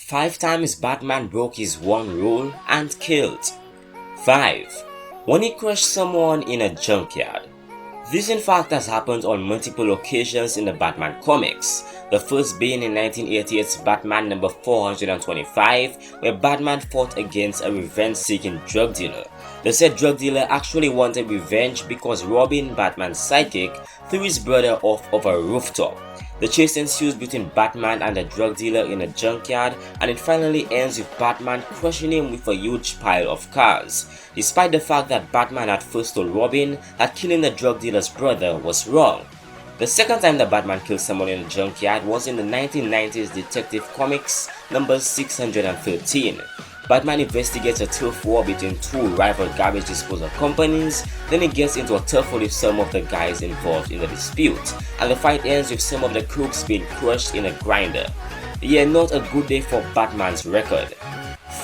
5 times Batman broke his one rule and killed. 5. When he crushed someone in a junkyard. This in fact has happened on multiple occasions in the Batman comics, the first being in 1988's Batman number 425, where Batman fought against a revenge-seeking drug dealer. The said drug dealer actually wanted revenge because Robin, Batman's sidekick, threw his brother off of a rooftop. The chase ensues between Batman and the drug dealer in a junkyard, and it finally ends with Batman crushing him with a huge pile of cars, despite the fact that Batman had first told Robin that killing the drug dealer's brother was wrong. The second time that Batman killed someone in a junkyard was in the 1990s Detective Comics number 613. Batman investigates a turf war between two rival garbage disposal companies, then he gets into a tussle with some of the guys involved in the dispute, and the fight ends with some of the crooks being crushed in a grinder. Yeah, not a good day for Batman's record.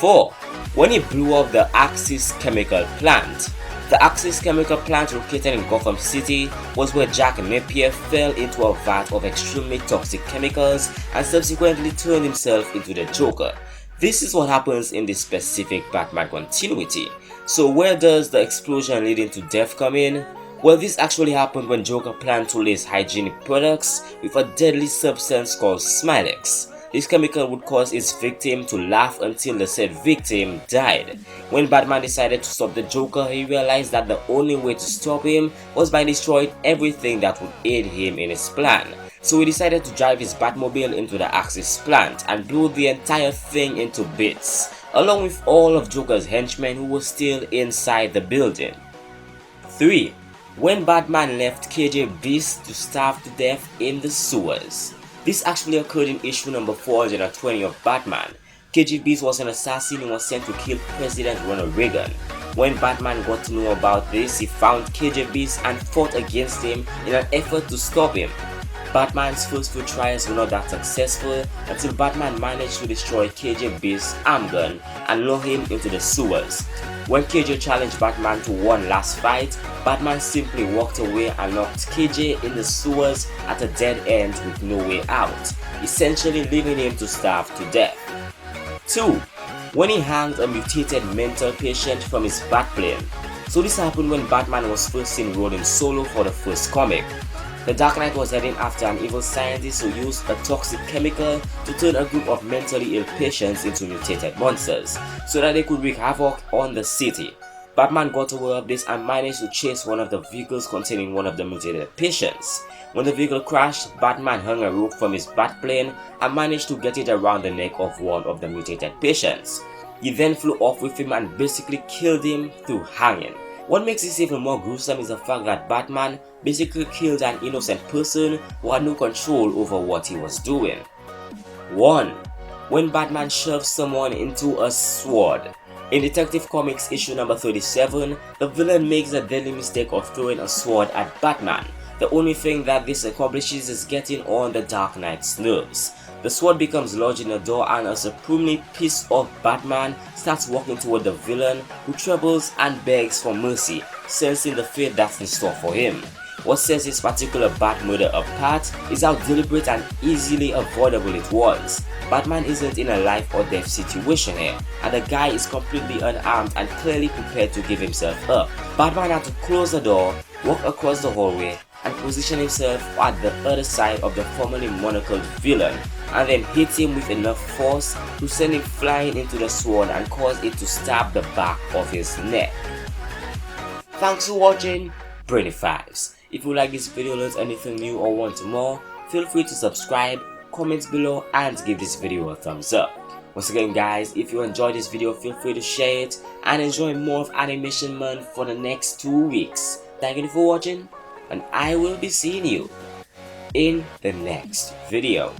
4. When he blew up the Axis chemical plant. The Axis chemical plant located in Gotham City was where Jack Napier fell into a vat of extremely toxic chemicals and subsequently turned himself into the Joker. This is what happens in this specific Batman continuity. So where does the explosion leading to death come in? Well, this actually happened when Joker planned to lace hygienic products with a deadly substance called Smilex. This chemical would cause its victim to laugh until the said victim died. When Batman decided to stop the Joker, he realized that the only way to stop him was by destroying everything that would aid him in his plan. So he decided to drive his Batmobile into the Axis plant and blew the entire thing into bits, along with all of Joker's henchmen who were still inside the building. 3. When Batman left KJ Beast to starve to death in the sewers. This actually occurred in issue number 420 of Batman. KJ Beast was an assassin who was sent to kill President Ronald Reagan. When Batman got to know about this, he found KJ Beast and fought against him in an effort to stop him. Batman's first few tries were not that successful until Batman managed to destroy KJ Beast's arm gun and lure him into the sewers. When KJ challenged Batman to one last fight, Batman simply walked away and locked KJ in the sewers at a dead end with no way out, essentially leaving him to starve to death. 2. When he hanged a mutated mental patient from his Batplane. So this happened when Batman was first seen rolling solo for the first comic. The Dark Knight was heading after an evil scientist who used a toxic chemical to turn a group of mentally ill patients into mutated monsters, so that they could wreak havoc on the city. Batman got aware of this and managed to chase one of the vehicles containing one of the mutated patients. When the vehicle crashed, Batman hung a rope from his Batplane and managed to get it around the neck of one of the mutated patients. He then flew off with him and basically killed him through hanging. What makes this even more gruesome is the fact that Batman basically killed an innocent person who had no control over what he was doing. 1. When Batman shoves someone into a sword. In Detective Comics issue number 37, the villain makes the deadly mistake of throwing a sword at Batman. The only thing that this accomplishes is getting on the Dark Knight's nerves. The sword becomes lodged in a door and a supremely pissed off Batman starts walking toward the villain, who trembles and begs for mercy, sensing the fate that's in store for him. What sets this particular Bat murder apart is how deliberate and easily avoidable it was. Batman isn't in a life or death situation here, and the guy is completely unarmed and clearly prepared to give himself up. Batman had to close the door, walk across the hallway, and position himself at the other side of the formerly monocled villain, and then hit him with enough force to send him flying into the sword and cause it to stab the back of his neck. Thanks for watching Brainy Fives. If you like this video, learned anything new or want more, feel free to subscribe, comment below and give this video a thumbs up. Once again guys, if you enjoyed this video, feel free to share it and enjoy more of Animation Month for the next 2 weeks. Thank you for watching, and I will be seeing you in the next video.